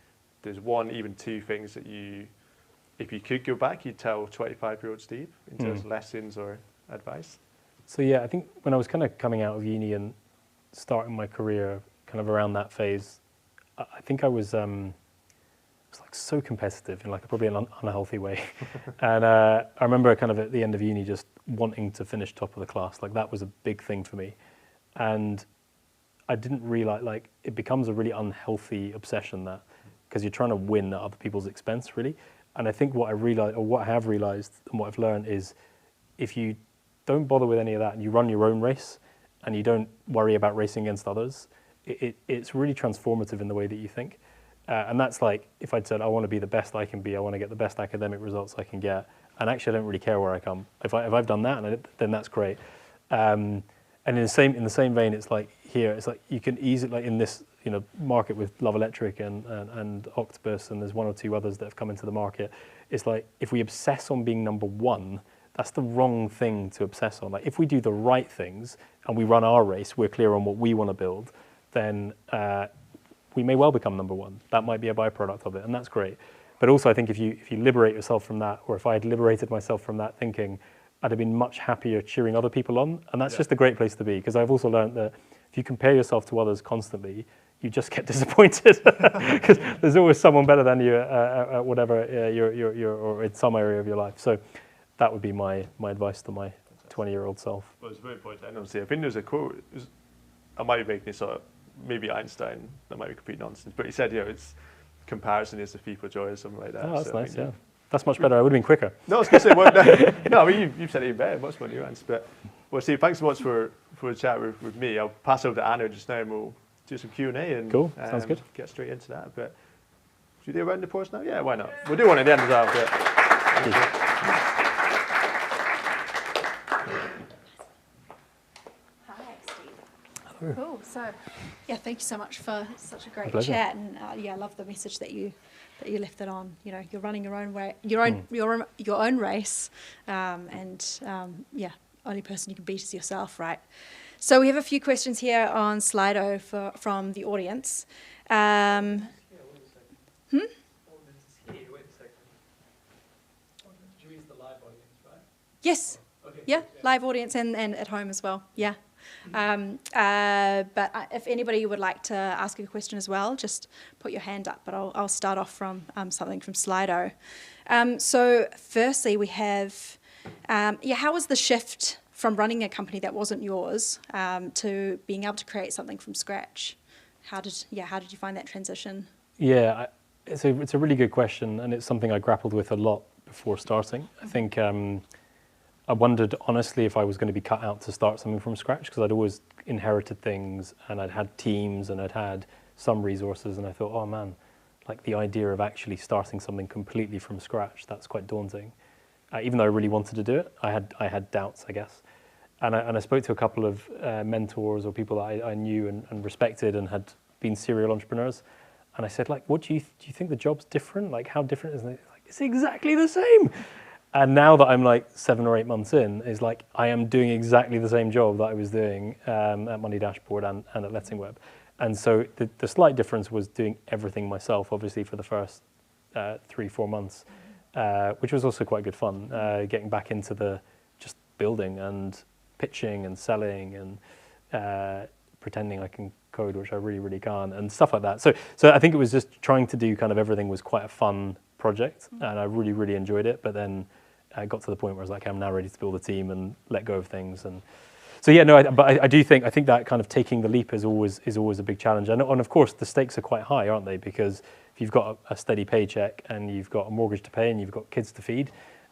there's one, even two things that if you could go back, you'd tell 25-year-old Steve in terms of lessons or advice? So yeah, I think when I was kind of coming out of uni and starting my career kind of around that phase, I think I was like so competitive in like probably an unhealthy way. And I remember kind of at the end of uni just wanting to finish top of the class. Like that was a big thing for me. And I didn't realize, like, it becomes a really unhealthy obsession, that because you're trying to win at other people's expense, really. And I think what I realized, or what I have realized and what I've learned is if you don't bother with any of that and you run your own race and you don't worry about racing against others, it's really transformative in the way that you think. And that's like, if I'd said, I want to be the best I can be, I want to get the best academic results I can get, and actually I don't really care where I come. If I've done that, then that's great. And in the same vein, it's like here, it's like you can easily, like in this market with Love Electric and Octopus, and there's one or two others that have come into the market. It's like if we obsess on being number one, that's the wrong thing to obsess on. Like if we do the right things and we run our race, we're clear on what we want to build, then we may well become number one. That might be a byproduct of it, and that's great. But also, I think if you liberate yourself from that, or if I had liberated myself from that thinking, I'd have been much happier cheering other people on, and that's just a great place to be. Because I've also learned that if you compare yourself to others constantly, you just get disappointed because there's always someone better than you at whatever you're or in some area of your life. So that would be my advice to my 20-year-old self. Well, it's very important to end on. I think there's a quote, I might be making this up, maybe Einstein, that might be complete nonsense, but he said, it's comparison is the thief of joy or something like that. Oh, that's so nice, yeah. That's much better. I would have been quicker. No, I was going to say, well, no, I mean, you've said it even better, much more nuanced. But, well, Steve, thanks so much for a chat with me. I'll pass over to Anna just now and we'll do some Q&A and cool, sounds good. Get straight into that. But should we do a round of applause now? Yeah, why not? We'll do one at the end as well. Cool. So, yeah, thank you so much for such a great pleasure. chat, and I love the message that you left it on. You're running your own way, your own race, only person you can beat is yourself, right? So we have a few questions here on Slido from the audience. Yes. Okay. Yeah, live audience and at home as well. Yeah. But if anybody would like to ask a question as well, just put your hand up. But I'll start off from something from Slido. So firstly, we have, how was the shift from running a company that wasn't yours to being able to create something from scratch? How did you find that transition? Yeah, it's a really good question, and it's something I grappled with a lot before starting. I think I wondered, honestly, if I was going to be cut out to start something from scratch, because I'd always inherited things, and I'd had teams, and I'd had some resources, and I thought, oh man, like the idea of actually starting something completely from scratch, that's quite daunting. Even though I really wanted to do it, I had doubts, I guess. And I spoke to a couple of mentors or people that I knew and respected and had been serial entrepreneurs, and I said, like, what do you think the job's different? Like, how different is it? Like, it's exactly the same. And now that I'm like 7 or 8 months in, is like I am doing exactly the same job that I was doing at Money Dashboard and at Letting Web. And so the slight difference was doing everything myself, obviously, for the first 3-4 months, which was also quite good fun, getting back into the just building and pitching and selling and pretending I can code, which I really, really can't, and stuff like that. So I think it was just trying to do kind of everything was quite a fun project, and I really, really enjoyed it. But then I got to the point where I was like, I'm now ready to build a team and let go of things. And so yeah, no, I think that kind of taking the leap is always a big challenge. And of course, the stakes are quite high, aren't they? Because if you've got a steady paycheck and you've got a mortgage to pay and you've got kids to feed,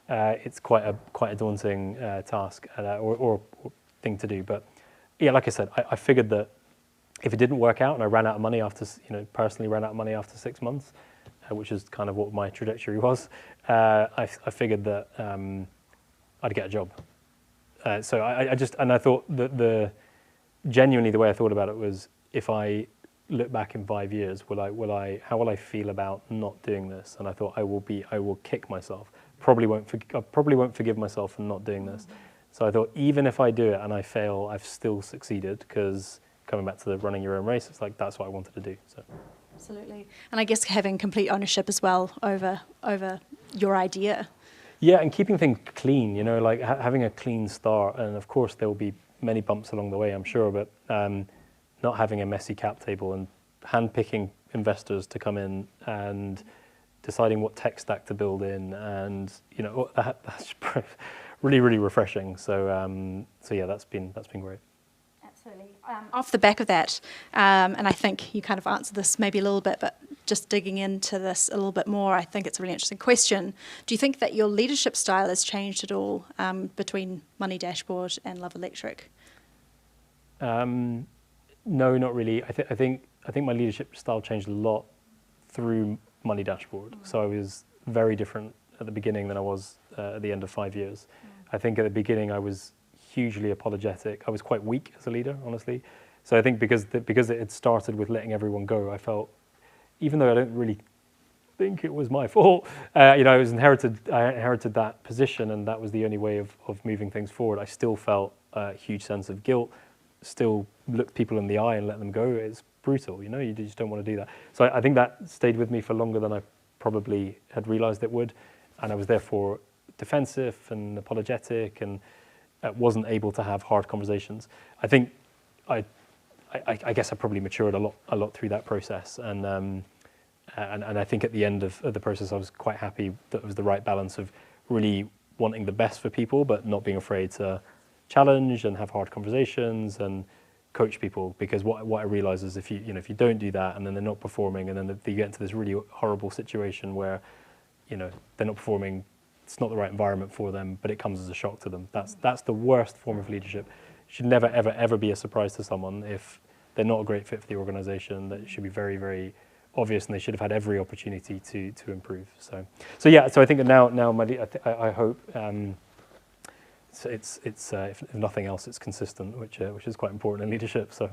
it's quite a daunting task or thing to do. But yeah, like I said, I figured that if it didn't work out and I ran out of money personally ran out of money after 6 months, which is kind of what my trajectory was, I figured that I'd get a job. So I thought that genuinely the way I thought about it was, if I look back in 5 years, how will I feel about not doing this? And I thought I will kick myself. I probably won't forgive myself for not doing this. So I thought, even if I do it and I fail, I've still succeeded, because coming back to the running your own race, it's like that's what I wanted to do. So. Absolutely. And I guess having complete ownership as well over your idea. Yeah, and keeping things clean, like having a clean start. And of course, there will be many bumps along the way, I'm sure, but not having a messy cap table and handpicking investors to come in and deciding what tech stack to build in, and that's really, really refreshing. So yeah, that's been great. Absolutely. Off the back of that, and I think you kind of answered this maybe a little bit, but just digging into this a little bit more, I think it's a really interesting question. Do you think that your leadership style has changed at all between Money Dashboard and Love Electric? No, not really. I think my leadership style changed a lot through Money Dashboard. So I was very different at the beginning than I was at the end of 5 years. I think at the beginning I was hugely apologetic. I was quite weak as a leader, honestly. So I think because it had started with letting everyone go, I felt, even though I don't really think it was my fault, I inherited that position, and that was the only way of moving things forward. I still felt a huge sense of guilt, still looked people in the eye and let them go. It's brutal, you just don't want to do that. So I think that stayed with me for longer than I probably had realized it would, and I was therefore defensive and apologetic and wasn't able to have hard conversations. I think I guess I probably matured a lot through that process, and I think at the end of the process I was quite happy that it was the right balance of really wanting the best for people but not being afraid to challenge and have hard conversations and coach people, because what I realize is if you don't do that and then they're not performing and then they get into this really horrible situation where they're not performing, it's not the right environment for them, but it comes as a shock to them. That's the worst form of leadership. It should never ever be a surprise to someone if they're not a great fit for the organization. That it should be very, very obvious, and they should have had every opportunity to improve. So I think that now I hope it's if nothing else, it's consistent, which is quite important in leadership. So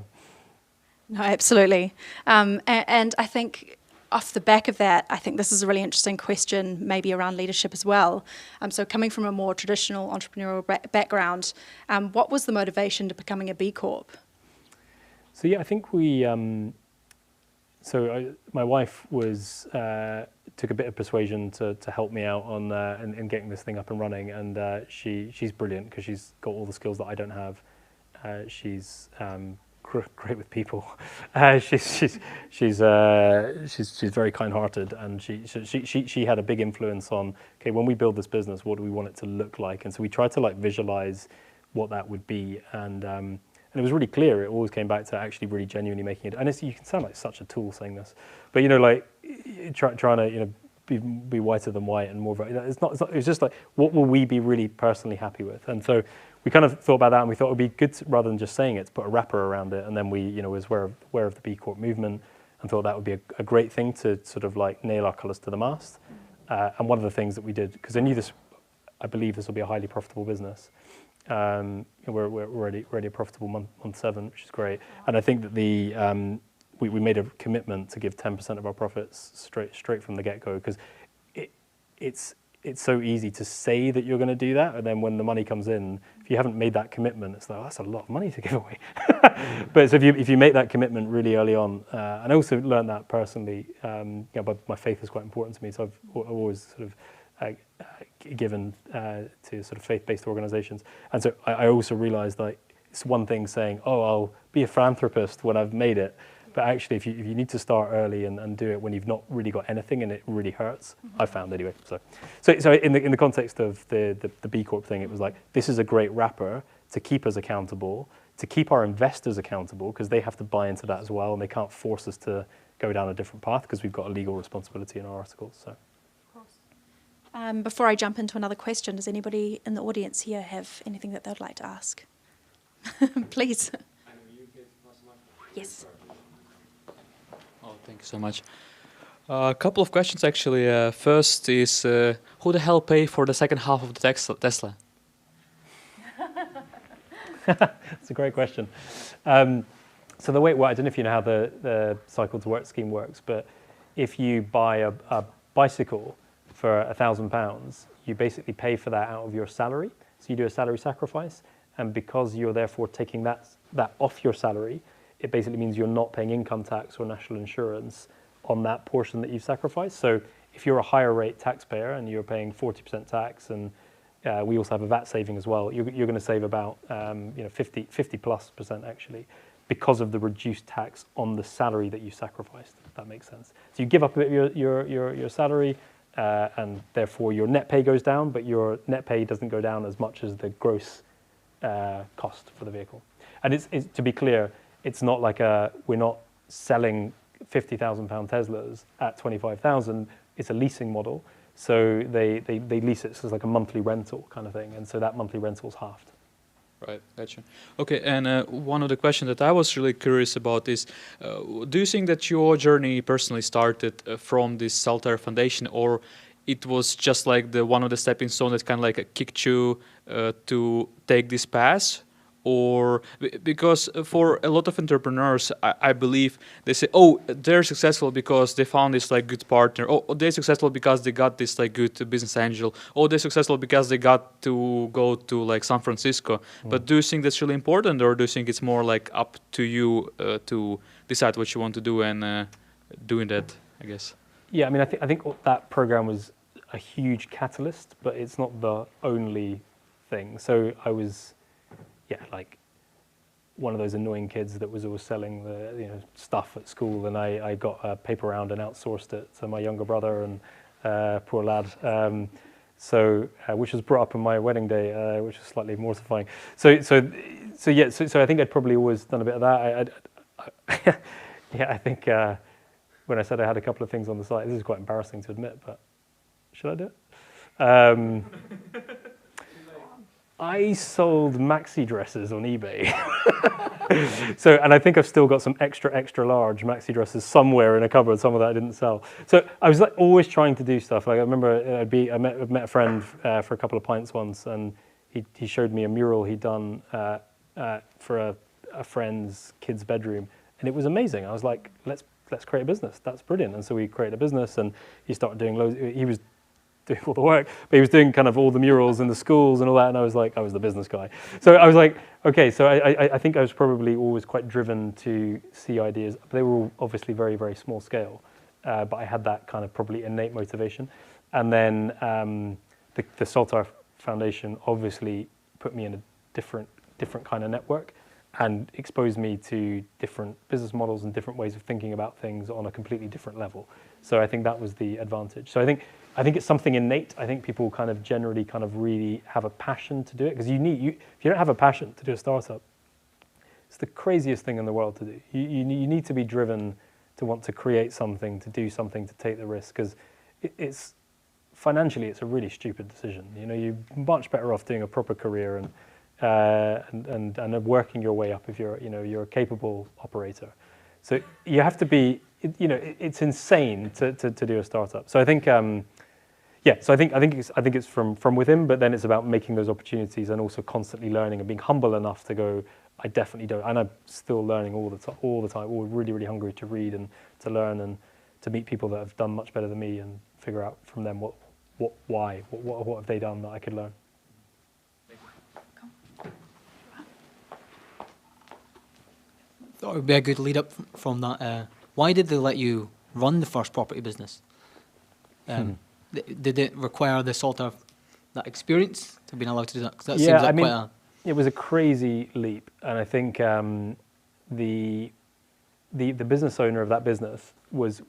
No, absolutely. And I think off the back of that, I think this is a really interesting question, maybe around leadership as well. So coming from a more traditional entrepreneurial background, what was the motivation to becoming a B Corp? So I think we. My wife took a bit of persuasion to help me out on in getting this thing up and running, and she's brilliant because she's got all the skills that I don't have. She's great with people. She's very kind-hearted, and she had a big influence on, okay, when we build this business, what do we want it to look like? And so we tried to visualize what that would be, and it was really clear. It always came back to actually really genuinely making it. And you can sound like such a tool saying this, but trying to be whiter than white and more. It's not. It's just what will we be really personally happy with? And so we kind of thought about that, and we thought it would be good rather than just saying it, to put a wrapper around it. And then we was aware of the B Corp movement, and thought that would be a great thing to sort of nail our colours to the mast. And one of the things that we did, because I believe this will be a highly profitable business. We're already a profitable month 7, which is great. And I think that we made a commitment to give 10% of our profits straight from the get-go, because it's so easy to say that you're going to do that, and then when the money comes in, if you haven't made that commitment, it's that's a lot of money to give away. But so if you make that commitment really early on, and I also learned that personally, but my faith is quite important to me, so I've always sort of given to sort of faith-based organizations. And so I also realized it's one thing saying, I'll be a philanthropist when I've made it, but actually if you need to start early and do it when you've not really got anything and it really hurts, I found anyway. So in the context of the B Corp thing, it was this is a great wrapper to keep us accountable, to keep our investors accountable, because they have to buy into that as well, and they can't force us to go down a different path because we've got a legal responsibility in our articles. So. Before I jump into another question, does anybody in the audience here have anything that they'd like to ask? Please. Yes. Oh, thank you so much. A couple of questions, actually. First is, who the hell paid for the second half of the Tesla? That's a great question. So the way I don't know if you know how the cycle to work scheme works, but if you buy a bicycle for £1,000, you basically pay for that out of your salary. So you do a salary sacrifice, and because you're therefore taking that off your salary, it basically means you're not paying income tax or national insurance on that portion that you've sacrificed. So if you're a higher rate taxpayer and you're paying 40% tax, and we also have a VAT saving as well, you're going to save about 50+% actually, because of the reduced tax on the salary that you sacrificed. If that makes sense. So you give up a bit of your salary. And therefore your net pay goes down, but your net pay doesn't go down as much as the gross cost for the vehicle. And it's to be clear, it's not we're not selling £50,000 Teslas at 25,000. It's a leasing model, so they lease it. So it's like a monthly rental kind of thing, and so that monthly rental is halved. Right, gotcha. Okay, and one of the questions that I was really curious about is, do you think that your journey personally started from this Saltire Foundation, or it was just one of the stepping stones that kind of kicked you to take this path? Or because for a lot of entrepreneurs, I believe they say, they're successful because they found this good partner. They're successful because they got this good business angel. They're successful because they got to go to San Francisco. But do you think that's really important, or do you think it's more up to you to decide what you want to do and doing that, I guess? Yeah, I mean, I think that program was a huge catalyst, but it's not the only thing. So I was. One of those annoying kids that was always selling the stuff at school, and I got a paper round and outsourced it to my younger brother, and poor lad. So, which was brought up on my wedding day, which was slightly mortifying. So I think I'd probably always done a bit of that. Yeah, I think when I said I had a couple of things on the site, this is quite embarrassing to admit, but should I do it? I sold maxi dresses on eBay. So, and I think I've still got some extra large maxi dresses somewhere in a cupboard, some of that I didn't sell. So I was like always trying to do stuff. Like I remember I met a friend for a couple of pints once, and he showed me a mural he'd done for a friend's kid's bedroom, and it was amazing. I was like, let's create a business. That's brilliant. And so we created a business, and he started doing loads. He was doing all the work, but he was doing kind of all the murals in the schools and all that, and I was the business guy. So I was like, okay, so I think I was probably always quite driven to see ideas. They were all obviously very, very small scale, but I had that kind of probably innate motivation. And then the Saltire Foundation obviously put me in a different kind of network and exposed me to different business models and different ways of thinking about things on a completely different level. So I think that was the advantage. So I think it's something innate. I think people kind of generally kind of really have a passion to do it, because if you don't have a passion to do a startup, it's the craziest thing in the world to do. You need to be driven to want to create something, to do something, to take the risk, because it's financially it's a really stupid decision. You know, you're much better off doing a proper career and working your way up if you're a capable operator. So you have to be, it's insane to do a startup. So I think, so I think it's from within, but then it's about making those opportunities and also constantly learning and being humble enough to go, I definitely don't, and I'm still learning all the time, all really, really hungry to read and to learn and to meet people that have done much better than me and figure out from them what have they done that I could learn. Thought it would be a good lead up from that. Why did they let you run the first property business? Did it require the sort of that experience to being allowed to do that? 'Cause that seems like quite a... It was a crazy leap, and I think the business owner of that business was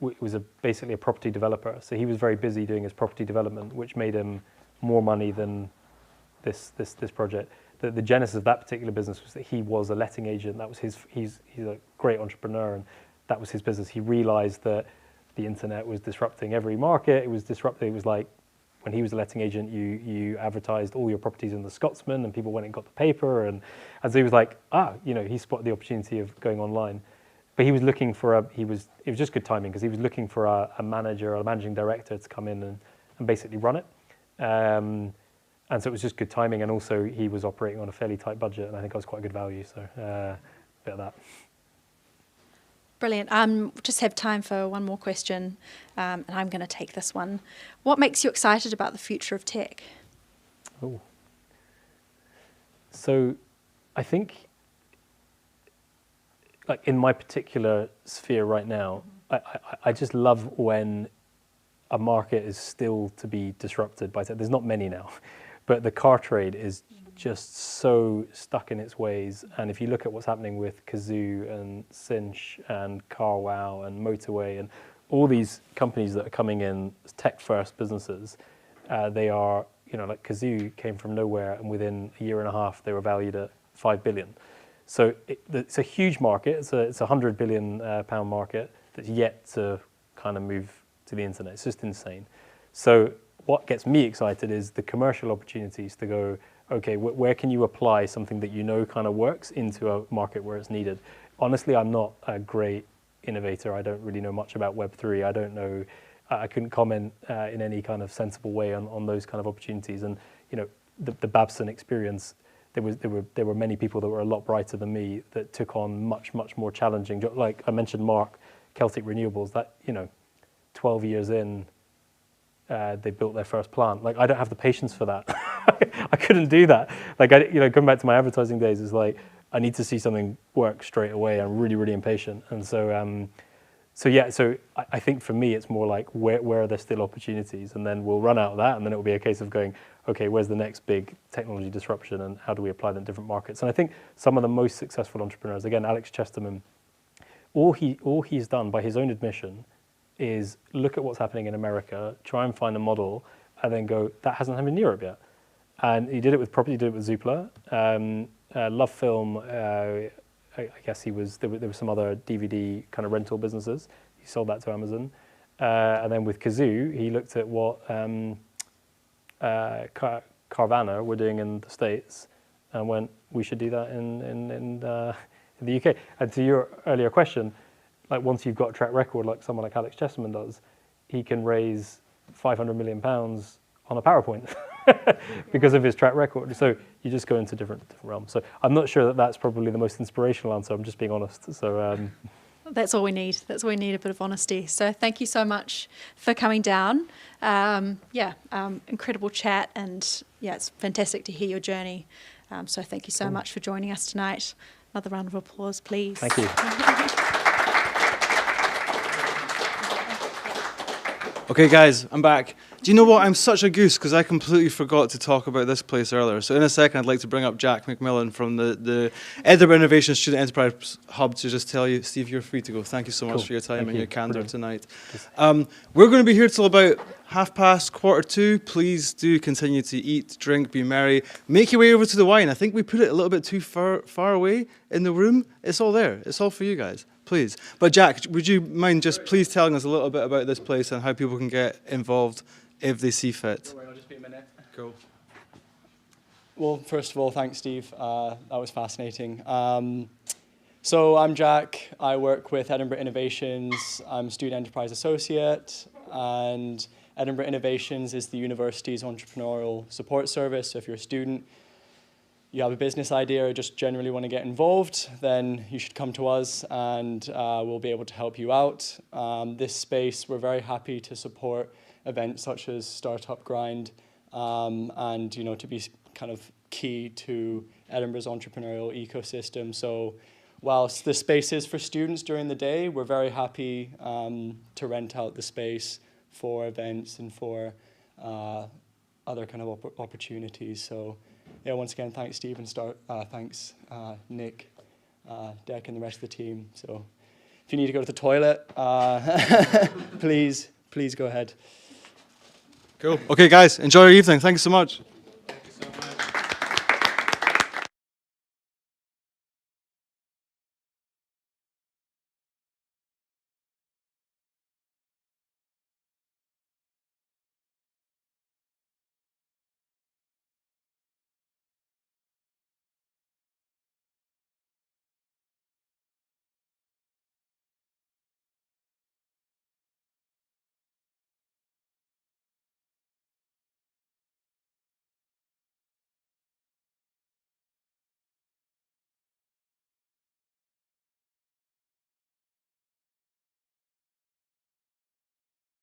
basically a property developer. So he was very busy doing his property development, which made him more money than this project. The genesis of that particular business was that he was a letting agent. That was he's a great entrepreneur, and that was his business. He realized that the internet was disrupting every market. It was disrupting. It was like when he was a letting agent, you advertised all your properties in the Scotsman, and people went and got the paper, and so he was like, he spotted the opportunity of going online. But he was looking for it was just good timing, because he was looking for a manager or a managing director to come in and basically run it. And so it was just good timing, and also he was operating on a fairly tight budget, and I think I was quite a good value, so a bit of that. Brilliant. Just have time for one more question, and I'm going to take this one. What makes you excited about the future of tech? Oh. So I think, like in my particular sphere right now, I just love when a market is still to be disrupted by tech. There's not many now. But the car trade is just so stuck in its ways. And if you look at what's happening with Kazoo and Cinch and CarWow and Motorway and all these companies that are coming in as tech-first businesses, they are, like Kazoo came from nowhere, and within a year and a half, they were valued at 5 billion. So it's a huge market. It's a £100 billion pound market that's yet to kind of move to the internet. It's just insane. So what gets me excited is the commercial opportunities to go, okay, where can you apply something that kind of works into a market where it's needed? Honestly, I'm not a great innovator. I don't really know much about Web3. I don't know, I couldn't comment in any kind of sensible way on those kind of opportunities. And, the Babson experience, there were many people that were a lot brighter than me that took on much, much more challenging, like I mentioned Mark, Celtic Renewables, that, 12 years in, they built their first plant. Like, I don't have the patience for that. I couldn't do that. Like, going back to my advertising days, is like, I need to see something work straight away. I'm really, really impatient. And so, so I think for me, it's more like, where are there still opportunities? And then we'll run out of that, and then it will be a case of going, okay, where's the next big technology disruption, and how do we apply that in different markets? And I think some of the most successful entrepreneurs, again, Alex Chesterman, all he's done by his own admission is look at what's happening in America, try and find a model, and then go, that hasn't happened in Europe yet. And he did it with property, he did it with Zoopla. Love Film, I guess there were some other DVD kind of rental businesses. He sold that to Amazon. And then with Kazoo, he looked at what Carvana were doing in the States and went, we should do that in the UK. And to your earlier question, like once you've got a track record like someone like Alex Chesterman does, he can raise £500 million on a PowerPoint because of his track record. So you just go into different realms. So I'm not sure that that's probably the most inspirational answer. I'm just being honest. So that's all we need. That's all we need, a bit of honesty. So thank you so much for coming down. Incredible chat, and yeah, it's fantastic to hear your journey. So thank you so much for joining us tonight. Another round of applause, please. Thank you. Okay, guys, I'm back. Do you know what? I'm such a goose because I completely forgot to talk about this place earlier. So in a second, I'd like to bring up Jack McMillan from the Edinburgh Innovation Student Enterprise Hub to just tell you, Steve, you're free to go. Thank you so much for your time and your candor tonight. We're going to be here till about 2:30. Please do continue to eat, drink, be merry. Make your way over to the wine. I think we put it a little bit too far away in the room. It's all there. It's all for you guys. Please. But Jack, would you mind just please telling us a little bit about this place and how people can get involved if they see fit? Don't worry, I'll just be a minute. Cool. Well, first of all, thanks, Steve. That was fascinating. So I'm Jack. I work with Edinburgh Innovations. I'm a Student Enterprise Associate, and Edinburgh Innovations is the university's entrepreneurial support service. So if you're a student, you have a business idea or just generally want to get involved, then you should come to us and we'll be able to help you out. This space, we're very happy to support events such as Startup Grind and to be kind of key to Edinburgh's entrepreneurial ecosystem. So whilst the space is for students during the day, we're very happy to rent out the space for events and for other kind of opportunities. So yeah, once again, thanks Steve and thanks Nick, Deck and the rest of the team. So if you need to go to the toilet, please go ahead. Cool. Okay, guys, enjoy your evening. Thanks so much.